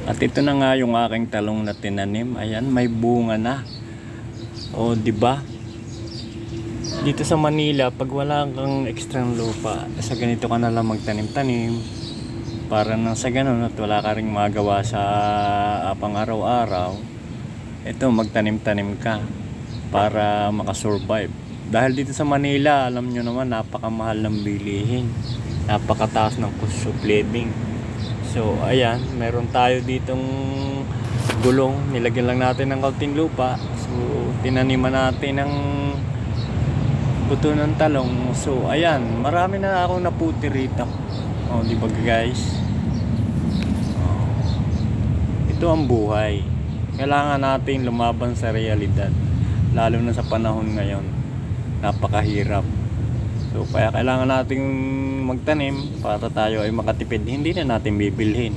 At ito na nga yung aking talong na tinanim. Ayan, may bunga na. O, di ba? Dito sa Manila, pag wala kang ekstrang lupa, sa ganito ka na lang magtanim-tanim. Para nang sa ganun at wala ka ring magawa sa pang araw-araw, ito magtanim-tanim ka para makasurvive. Dahil dito sa Manila, alam nyo naman, napakamahal ng bilihin. Napakataas ng cost of living. So, ayan, meron tayo ditong gulong. Nilagyan lang natin ng kaunting lupa. So, tinaniman natin ng buto ng talong. So, ayan, marami na akong naputi rito. O, di ba guys? Ito ang buhay. Kailangan natin lumaban sa realidad. Lalo na sa panahon ngayon. Napakahirap. So, kaya kailangan nating magtanim para tayo ay makatipid. Hindi na natin bibilhin.